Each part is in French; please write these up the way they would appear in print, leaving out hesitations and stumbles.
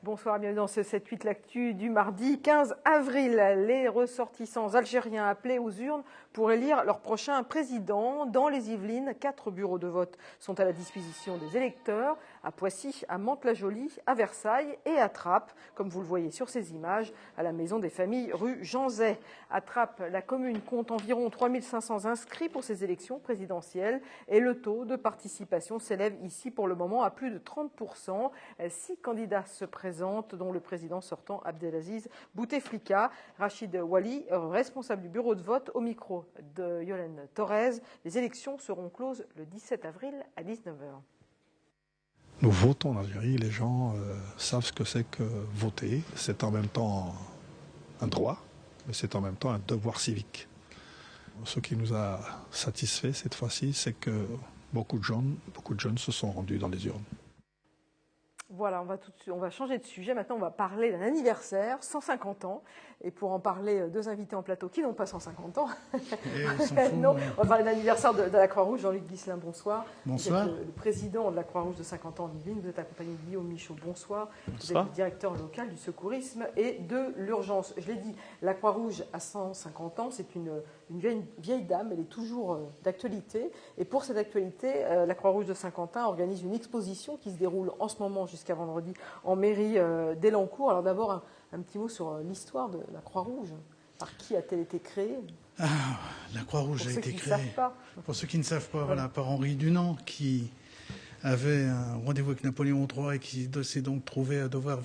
Bonsoir, bienvenue dans ce 7-8 l'actu du mardi 15 avril. Les ressortissants algériens appelés aux urnes pour élire leur prochain président. Dans les Yvelines, 4 bureaux de vote sont à la disposition des électeurs, à Poissy, à Mantes-la-Jolie, à Versailles et à Trappes, comme vous le voyez sur ces images, à la Maison des Familles, rue Jean Zay. À Trappes, la commune compte environ 3500 inscrits pour ces élections présidentielles et le taux de participation s'élève ici pour le moment à plus de 30%. 6 candidats se présentent, dont le président sortant Abdelaziz Bouteflika. Rachid Wali, responsable du bureau de vote, au micro de Yolène Torres. Les élections seront closes le 17 avril à 19h. Nous votons en Algérie, les gens savent ce que c'est que voter. C'est en même temps un droit, mais c'est en même temps un devoir civique. Ce qui nous a satisfait cette fois-ci, c'est que beaucoup de jeunes se sont rendus dans les urnes. Voilà, on va changer de sujet. Maintenant, on va parler d'un anniversaire, 150 ans. Et pour en parler, deux invités en plateau qui n'ont pas 150 ans. Non, on va parler de l'anniversaire de la Croix-Rouge. Jean-Luc Guisselin, bonsoir. Bonsoir. Vous êtes le président de la Croix-Rouge de 50 ans en Yvelines. Vous êtes accompagné de Guillaume Michaud, bonsoir. Bonsoir. Vous êtes le directeur local du secourisme et de l'urgence. Je l'ai dit, la Croix-Rouge a 150 ans. C'est une vieille dame. Elle est toujours d'actualité. Et pour cette actualité, la Croix-Rouge de Saint-Quentin organise une exposition qui se déroule en ce moment jusqu'à vendredi en mairie d'Elancourt. Alors d'abord, un petit mot sur l'histoire de la Croix-Rouge. Par qui a-t-elle été créée ? La Croix-Rouge a été créée, pour ceux qui ne savent pas, ouais. voilà, par Henri Dunant, qui avait un rendez-vous avec Napoléon III et qui s'est donc trouvé à devoir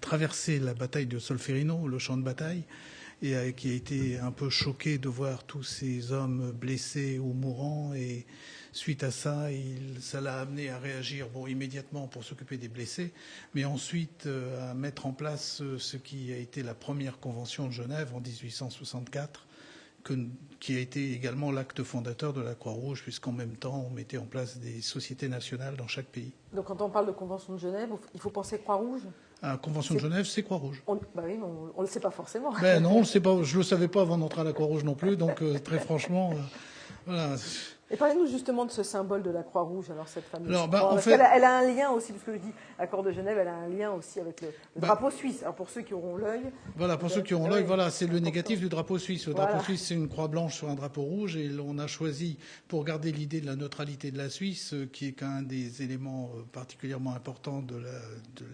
traverser la bataille de Solferino, le champ de bataille, et qui a été un peu choqué de voir tous ces hommes blessés ou mourants. Et suite à ça, ça l'a amené à réagir immédiatement pour s'occuper des blessés, mais ensuite à mettre en place ce qui a été la première convention de Genève en 1864, qui a été également l'acte fondateur de la Croix-Rouge, puisqu'en même temps, on mettait en place des sociétés nationales dans chaque pays. Donc quand on parle de convention de Genève, il faut penser Croix-Rouge ? La convention de Genève, c'est Croix-Rouge. Oui, mais on ne le sait pas forcément. Non, on le sait pas. Je ne le savais pas avant d'entrer à la Croix-Rouge non plus, donc très franchement, voilà. Et parlez-nous justement de ce symbole de la Croix-Rouge, alors cette fameuse croix. Parce qu'elle a un lien aussi, parce que je dis accord de Genève, elle a un lien aussi avec le drapeau suisse. Alors pour ceux qui auront l'œil. Voilà, pour ceux qui auront l'œil, voilà, c'est le négatif du drapeau suisse. Le drapeau suisse, c'est une croix blanche sur un drapeau rouge, et on a choisi, pour garder l'idée de la neutralité de la Suisse, qui est qu'un des éléments particulièrement importants de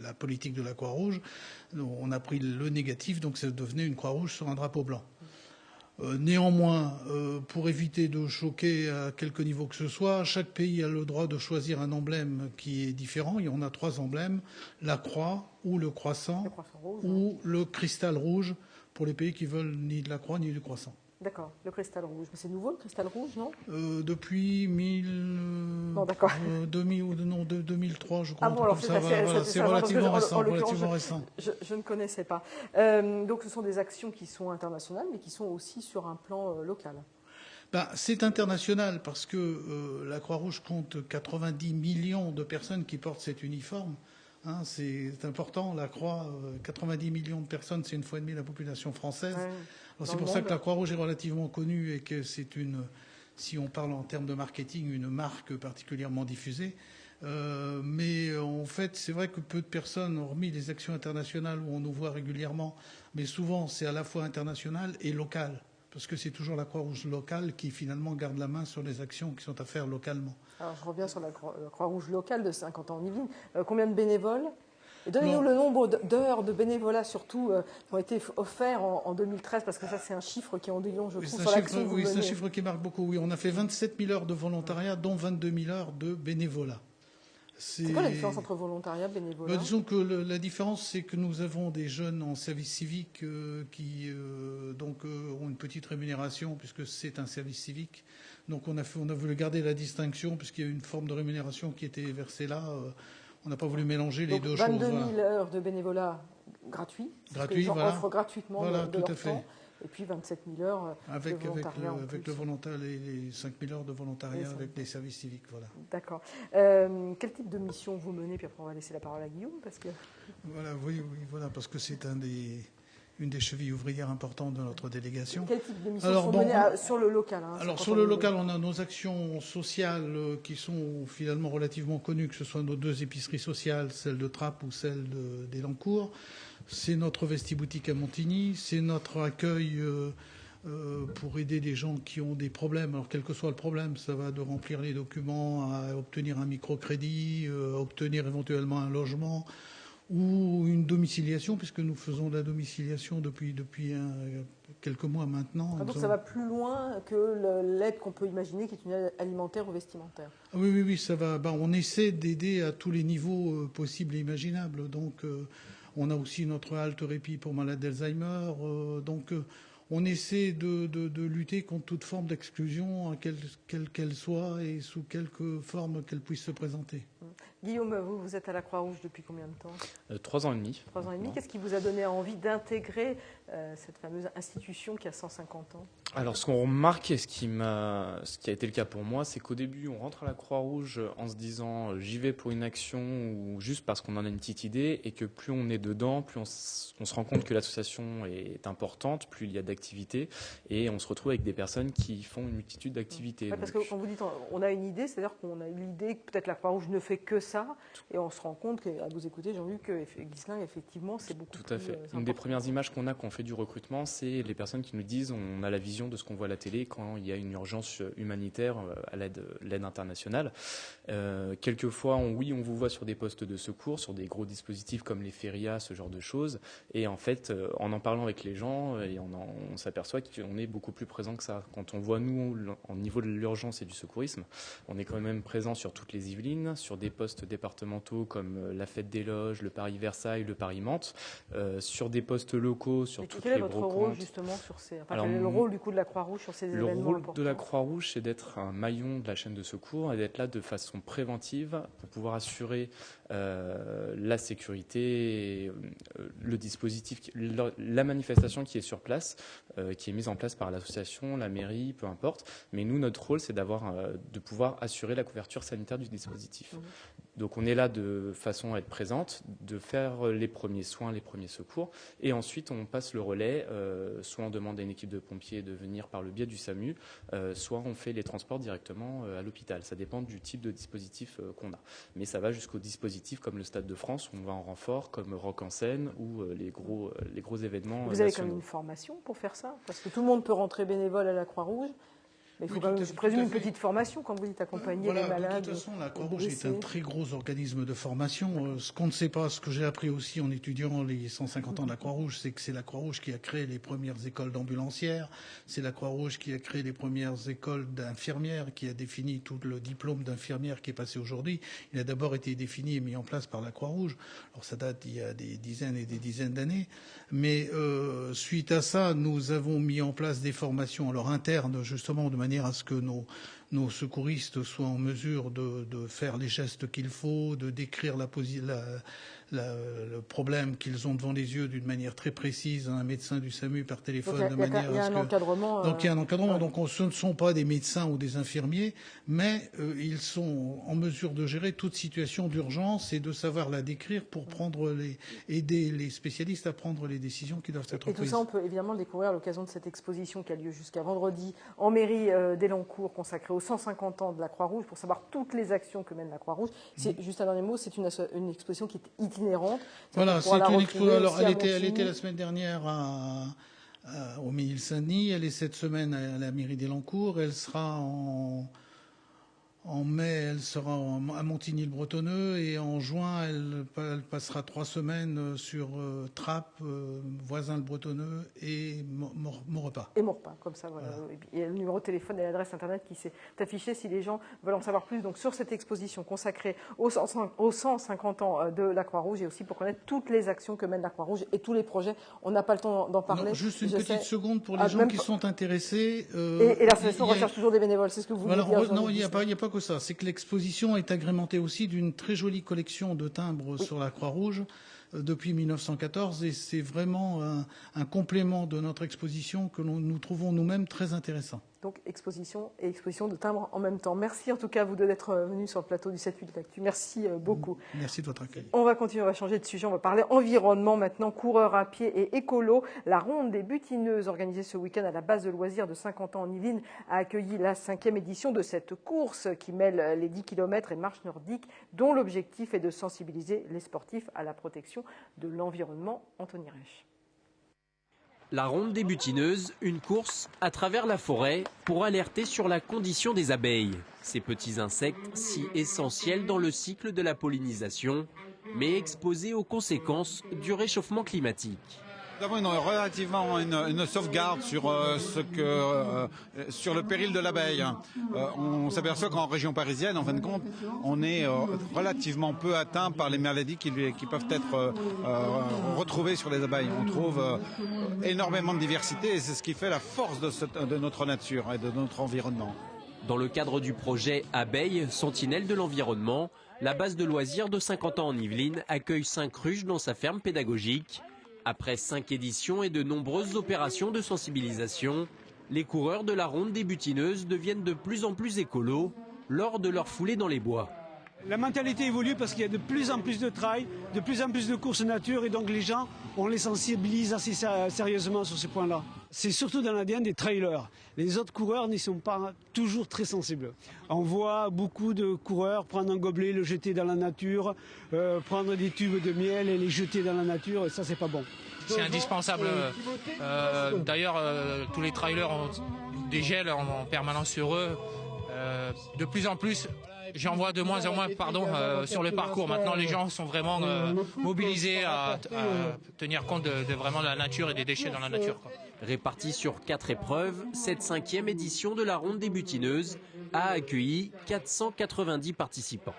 la politique de la Croix-Rouge, on a pris le négatif, donc ça devenait une croix rouge sur un drapeau blanc. Néanmoins, pour éviter de choquer à quelque niveau que ce soit, chaque pays a le droit de choisir un emblème qui est différent. Il y en a 3 emblèmes, la croix ou le croissant rouge, ou le cristal rouge pour les pays qui veulent ni de la croix ni du croissant. D'accord, le cristal rouge. Mais c'est nouveau le cristal rouge, non Depuis 2003, je crois. Ah bon, alors c'est relativement récent. Je ne connaissais pas. Donc ce sont des actions qui sont internationales, mais qui sont aussi sur un plan local. C'est international parce que la Croix-Rouge compte 90 millions de personnes qui portent cet uniforme. C'est important, la Croix, 90 millions de personnes, c'est 1,5 fois la population française. Ouais. C'est pour ça que la Croix-Rouge est relativement connue et que c'est si on parle en termes de marketing, une marque particulièrement diffusée. Mais en fait, c'est vrai que peu de personnes, hormis les actions internationales où on nous voit régulièrement, mais souvent c'est à la fois international et local. Parce que c'est toujours la Croix-Rouge locale qui finalement garde la main sur les actions qui sont à faire localement. Alors je reviens sur la Croix-Rouge locale de 50 ans en Yvelines. Combien de bénévoles ? Et donnez-nous le nombre d'heures de bénévolat surtout qui ont été offerts en 2013, parce que ça c'est un chiffre qui est en délion, je trouve, sur l'action que vous menez. Oui, c'est un chiffre qui marque beaucoup. Oui, on a fait 27 000 heures de volontariat, dont 22 000 heures de bénévolat. C'est quoi la différence entre volontariat et bénévolat ? Disons que la différence, c'est que nous avons des jeunes en service civique qui ont une petite rémunération, puisque c'est un service civique. Donc on a voulu garder la distinction, puisqu'il y a une forme de rémunération qui était versée là. On n'a pas voulu mélanger les deux choses. 22 000 heures de bénévolat gratuit. Gratuit, voilà. Offre gratuitement de tout leur à fait. temps. Et puis 27 000 heures avec le volontariat, les 5 000 heures de volontariat avec les services civiques. Voilà. D'accord. Quel type de mission vous menez ? Puis après, on va laisser la parole à Guillaume. Parce que... Voilà, voilà, parce que c'est une des chevilles ouvrières importantes de notre délégation. Quel type de missions sont menées sur le local Alors sur le local, on a nos actions sociales qui sont finalement relativement connues, que ce soit nos 2 épiceries sociales, celle de Trappes ou celle d'Elancourt. C'est notre vestiboutique à Montigny, c'est notre accueil pour aider des gens qui ont des problèmes. Alors quel que soit le problème, ça va de remplir les documents à obtenir un microcrédit, obtenir éventuellement un logement ou une domiciliation, puisque nous faisons de la domiciliation depuis quelques mois maintenant. Donc ça va plus loin que l'aide qu'on peut imaginer, qui est une aide alimentaire ou vestimentaire. Oui, ça va. On essaie d'aider à tous les niveaux possibles et imaginables. Donc on a aussi notre halte répit pour malades d'Alzheimer. On essaie de lutter contre toute forme d'exclusion, quelle qu'elle soit et sous quelque forme qu'elle puisse se présenter. Guillaume, vous êtes à la Croix-Rouge depuis combien de temps ? 3 ans et demi. 3 ans et demi. Qu'est-ce qui vous a donné envie d'intégrer cette fameuse institution qui a 150 ans ? Alors, ce qu'on remarque et ce qui a été le cas pour moi, c'est qu'au début, on rentre à la Croix-Rouge en se disant j'y vais pour une action ou juste parce qu'on en a une petite idée, et que plus on est dedans, plus on se rend compte que l'association est importante, plus il y a d'activités, et on se retrouve avec des personnes qui font une multitude d'activités. Ouais, parce que quand vous dites on a une idée, c'est-à-dire qu'on a eu l'idée que peut-être la Croix-Rouge ne fait que ça, et on se rend compte qu'à vous écouter, j'ai vu que Ghislain, effectivement, c'est beaucoup plus. Tout à fait. Une des premières images qu'on a quand on fait du recrutement, c'est les personnes qui nous disent on a la vision de ce qu'on voit à la télé quand il y a une urgence humanitaire à l'aide internationale. Quelquefois, on vous voit sur des postes de secours, sur des gros dispositifs comme les férias, ce genre de choses. Et en fait, en parlant avec les gens, on s'aperçoit qu'on est beaucoup plus présent que ça. Quand on voit, nous, au niveau de l'urgence et du secourisme, on est quand même présent sur toutes les Yvelines, sur des postes départementaux comme la Fête des Loges, le Paris-Versailles, le Paris-Mantes, sur des postes locaux, sur toutes les brocantes. Quel est votre rôle justement sur ces... quel est le rôle du coup de la Croix-Rouge sur ces événements importants ? Le rôle de la Croix-Rouge, c'est d'être un maillon de la chaîne de secours et d'être là de façon préventive pour pouvoir assurer la sécurité, le dispositif, la manifestation qui est sur place, qui est mise en place par l'association, la mairie, peu importe. Mais nous, notre rôle, c'est de pouvoir assurer la couverture sanitaire du dispositif. Donc on est là de façon à être présente, de faire les premiers soins, les premiers secours, et ensuite on passe le relais, soit on demande à une équipe de pompiers de venir par le biais du SAMU, soit on fait les transports directement à l'hôpital. Ça dépend du type de dispositif qu'on a. Mais ça va jusqu'aux dispositifs comme le Stade de France, où on va en renfort, comme Rock en Seine, ou les gros événements Vous avez nationaux. quand même une formation pour faire ça ? Parce que tout le monde peut rentrer bénévole à la Croix-Rouge. Mais il faut quand même, je présume, une petite formation quand vous dites accompagner les malades. De toute façon, la Croix-Rouge est un très gros organisme de formation. Ce qu'on ne sait pas, ce que j'ai appris aussi en étudiant les 150 ans de la Croix-Rouge, c'est que c'est la Croix-Rouge qui a créé les premières écoles d'ambulancières, c'est la Croix-Rouge qui a créé les premières écoles d'infirmières, qui a défini tout le diplôme d'infirmière qui est passé aujourd'hui. Il a d'abord été défini et mis en place par la Croix-Rouge. Alors ça date il y a des dizaines et des dizaines d'années. Mais suite à ça, nous avons mis en place des formations internes, justement, de manière à ce que nos secouristes soient en mesure de faire les gestes qu'il faut, de décrire le problème qu'ils ont devant les yeux d'une manière très précise à un médecin du SAMU par téléphone. Donc, il y a un encadrement. Donc il y a un encadrement. Donc ce ne sont pas des médecins ou des infirmiers, mais ils sont en mesure de gérer toute situation d'urgence et de savoir la décrire pour aider les spécialistes à prendre les décisions qui doivent être prises. Et tout ça, on peut évidemment le découvrir à l'occasion de cette exposition qui a lieu jusqu'à vendredi en mairie d'Elancourt, consacrée aux 150 ans de la Croix-Rouge, pour savoir toutes les actions que mène la Croix-Rouge. C'est juste un dernier mot, c'est une exposition qui est itinérante. Voilà, c'est une exposition. Alors, elle était la semaine dernière au Ménil-Saint-Denis. Elle est cette semaine à la mairie d'Elancourt. Elle sera en mai, elle sera à Montigny-le-Bretonneux, et en juin, elle passera 3 semaines sur Trappes, Voisin-le-Bretonneux et Maurepas. Et Maurepas, comme ça, voilà. Il y a le numéro de téléphone et l'adresse internet qui s'est affiché si les gens veulent en savoir plus. Donc sur cette exposition consacrée aux 150 ans de la Croix-Rouge, et aussi pour connaître toutes les actions que mène la Croix-Rouge et tous les projets. On n'a pas le temps d'en parler. Non, juste une petite seconde pour les gens qui sont intéressés. Et l'association recherche toujours des bénévoles, c'est ce que vous voulez dire? Non, il n'y a pas que ça. C'est que l'exposition est agrémentée aussi d'une très jolie collection de timbres sur la Croix-Rouge. depuis 1914 et c'est vraiment un complément de notre exposition que nous trouvons nous-mêmes très intéressant. Donc exposition et exposition de timbres en même temps. Merci en tout cas à vous deux d'être venus sur le plateau du 7-8 Actu. Merci beaucoup. Merci de votre accueil. On va continuer, on va changer de sujet, on va parler environnement maintenant, coureurs à pied et écolo. La ronde des butineuses organisée ce week-end à la base de loisirs de Saint-Quentin en Yvelines a accueilli la 5e édition de cette course qui mêle les 10 km et marche nordique dont l'objectif est de sensibiliser les sportifs à la protection de l'environnement. Anthony Reich. La ronde des butineuses, une course à travers la forêt pour alerter sur la condition des abeilles. Ces petits insectes si essentiels dans le cycle de la pollinisation, mais exposés aux conséquences du réchauffement climatique. Nous avons relativement une sauvegarde sur le péril de l'abeille. On s'aperçoit qu'en région parisienne, en fin de compte, on est relativement peu atteint par les maladies qui peuvent être retrouvées sur les abeilles. On trouve énormément de diversité et c'est ce qui fait la force de notre nature et de notre environnement. Dans le cadre du projet Abeilles, sentinelle de l'environnement, la base de loisirs de Saint-Quentin en Yvelines accueille 5 ruches dans sa ferme pédagogique. Après 5 éditions et de nombreuses opérations de sensibilisation, les coureurs de la ronde des butineuses deviennent de plus en plus écolos lors de leur foulée dans les bois. La mentalité évolue parce qu'il y a de plus en plus de trail, de plus en plus de courses nature et donc les gens, on les sensibilise assez sérieusement sur ces points-là. C'est surtout dans l'ADN des trailers. Les autres coureurs n'y sont pas toujours très sensibles. On voit beaucoup de coureurs prendre un gobelet, le jeter dans la nature, prendre des tubes de miel et les jeter dans la nature et ça c'est pas bon. C'est indispensable. D'ailleurs, tous les trailers ont des gels en permanence sur eux. De plus en plus, j'en vois de moins en moins sur le parcours. Maintenant, les gens sont vraiment mobilisés à tenir compte de vraiment de la nature et des déchets dans la nature. Répartie sur 4 épreuves, cette 5e édition de la ronde des butineuses a accueilli 490 participants.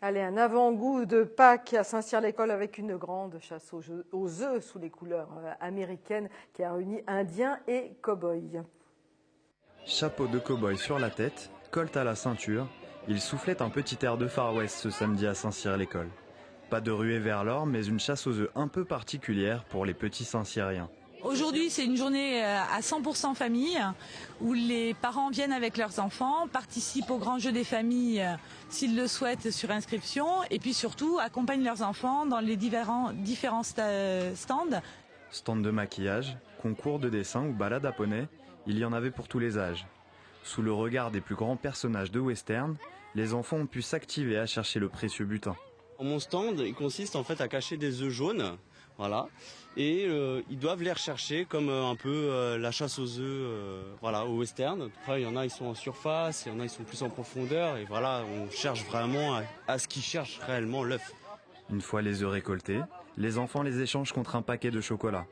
Allez, un avant-goût de Pâques à Saint-Cyr-l'École avec une grande chasse aux œufs sous les couleurs américaines qui a réuni Indiens et cow-boys. Chapeau de cow-boy sur la tête, colt à la ceinture, il soufflait un petit air de Far West ce samedi à Saint-Cyr-l'École. Pas de ruée vers l'or, mais une chasse aux œufs un peu particulière pour les petits Saint-Cyriens. Aujourd'hui, c'est une journée à 100% famille, où les parents viennent avec leurs enfants, participent au grand jeu des familles s'ils le souhaitent sur inscription, et puis surtout accompagnent leurs enfants dans les différents stands. Stand de maquillage, concours de dessin ou balade à poney, il y en avait pour tous les âges. Sous le regard des plus grands personnages de western, les enfants ont pu s'activer à chercher le précieux butin. Mon stand, il consiste en fait à cacher des œufs jaunes, voilà, et ils doivent les rechercher comme un peu la chasse aux œufs, voilà, au western. Après, il y en a, ils sont en surface, il y en a, ils sont plus en profondeur, et voilà, on cherche vraiment à ce qu'ils cherchent réellement l'œuf. Une fois les œufs récoltés, les enfants les échangent contre un paquet de chocolat.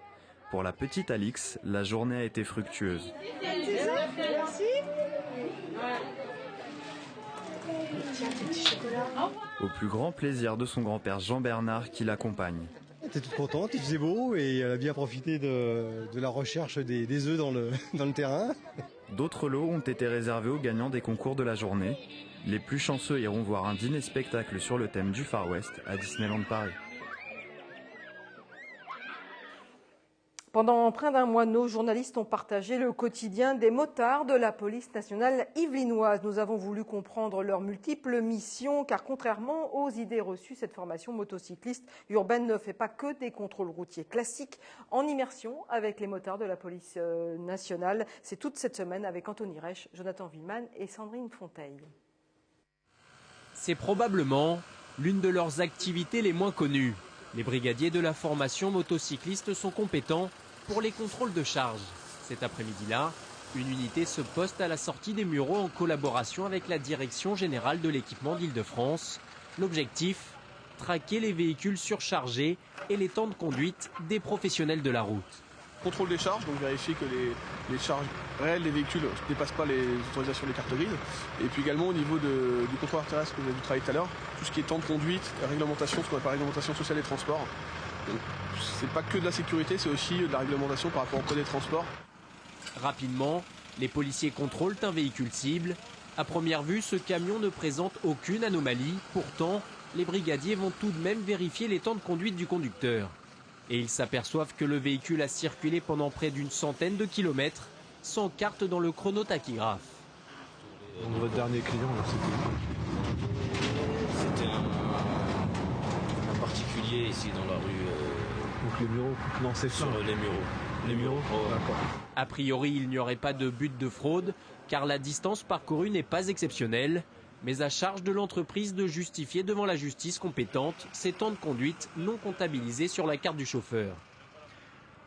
Pour la petite Alix, la journée a été fructueuse. Au plus grand plaisir de son grand-père Jean-Bernard qui l'accompagne. Elle était toute contente, il faisait beau et elle a bien profité de la recherche des œufs dans le terrain. D'autres lots ont été réservés aux gagnants des concours de la journée. Les plus chanceux iront voir un dîner-spectacle sur le thème du Far West à Disneyland Paris. Pendant près d'un mois, nos journalistes ont partagé le quotidien des motards de la police nationale yvelinoise. Nous avons voulu comprendre leurs multiples missions, car contrairement aux idées reçues, cette formation motocycliste urbaine ne fait pas que des contrôles routiers classiques. En immersion avec les motards de la police nationale, c'est toute cette semaine avec Anthony Reich, Jonathan Villeman et Sandrine Fonteil. C'est probablement l'une de leurs activités les moins connues. Les brigadiers de la formation motocycliste sont compétents pour les contrôles de charge. Cet après-midi-là, une unité se poste à la sortie des Mureaux en collaboration avec la Direction générale de l'équipement d'Île-de-France. L'objectif, traquer les véhicules surchargés et les temps de conduite des professionnels de la route. Contrôle des charges, donc vérifier que les charges réelles des véhicules ne dépassent pas les autorisations des cartes grises. Et puis également au niveau du contrôleur terrestre que vous avez travaillé tout à l'heure, tout ce qui est temps de conduite, réglementation, ce qu'on appelle réglementation sociale des transports. C'est pas que de la sécurité, c'est aussi de la réglementation par rapport au code des transports. Rapidement, les policiers contrôlent un véhicule cible. À première vue, ce camion ne présente aucune anomalie. Pourtant, les brigadiers vont tout de même vérifier les temps de conduite du conducteur. Et ils s'aperçoivent que le véhicule a circulé pendant près d'une centaine de kilomètres sans carte dans le chronotachygraphe. Votre dernier client, c'était un particulier ici dans la rue. Donc les Mureaux. Non, c'est sur les Mureaux. Les Mureaux. Oh. D'accord. A priori, il n'y aurait pas de but de fraude, car la distance parcourue n'est pas exceptionnelle, mais à charge de l'entreprise de justifier devant la justice compétente ces temps de conduite non comptabilisés sur la carte du chauffeur.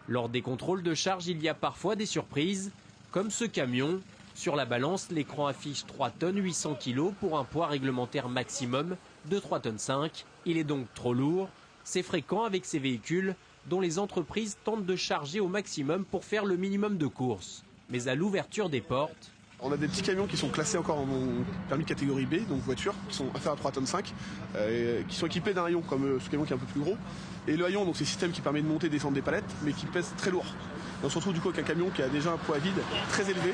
Lors des contrôles de charge, il y a parfois des surprises, comme ce camion. Sur la balance, l'écran affiche 3 tonnes 800 kg pour un poids réglementaire maximum de 3 tonnes 5. Il est donc trop lourd. C'est fréquent avec ces véhicules dont les entreprises tentent de charger au maximum pour faire le minimum de courses. Mais à l'ouverture des portes, on a des petits camions qui sont classés encore en permis de catégorie B, donc voiture, qui sont inférieurs à 3 tonnes 5, qui sont équipés d'un haillon, comme ce camion qui est un peu plus gros. Et le haillon, donc c'est un système qui permet de monter et descendre des palettes, mais qui pèse très lourd. Et on se retrouve du coup avec un camion qui a déjà un poids vide très élevé,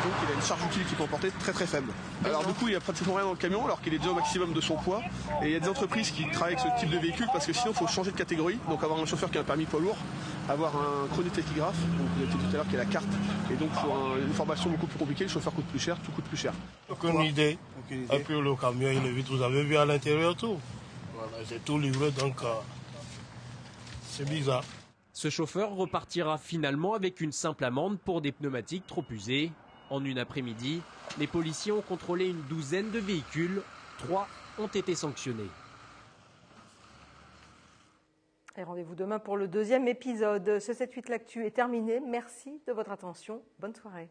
donc il a une charge utile qui peut emporter très très faible. Alors du coup il n'y a pratiquement rien dans le camion alors qu'il est déjà au maximum de son poids. Et il y a des entreprises qui travaillent avec ce type de véhicule parce que sinon il faut changer de catégorie, donc avoir un chauffeur qui a un permis poids lourd, avoir un chronotachygraphe, donc vous avez dit tout à l'heure qui est la carte, et donc pour une formation beaucoup plus compliquée, le chauffeur coûte plus cher, tout coûte plus cher. Aucune idée. Et puis le camion il est vite, vous avez vu à l'intérieur tout. Voilà, c'est tout livré donc c'est bizarre. ce chauffeur repartira finalement avec une simple amende pour des pneumatiques trop usées. En une après-midi, les policiers ont contrôlé une douzaine de véhicules. 3 ont été sanctionnés. Et rendez-vous demain pour le 2e épisode. Ce 7-8 l'actu est terminé. Merci de votre attention. Bonne soirée.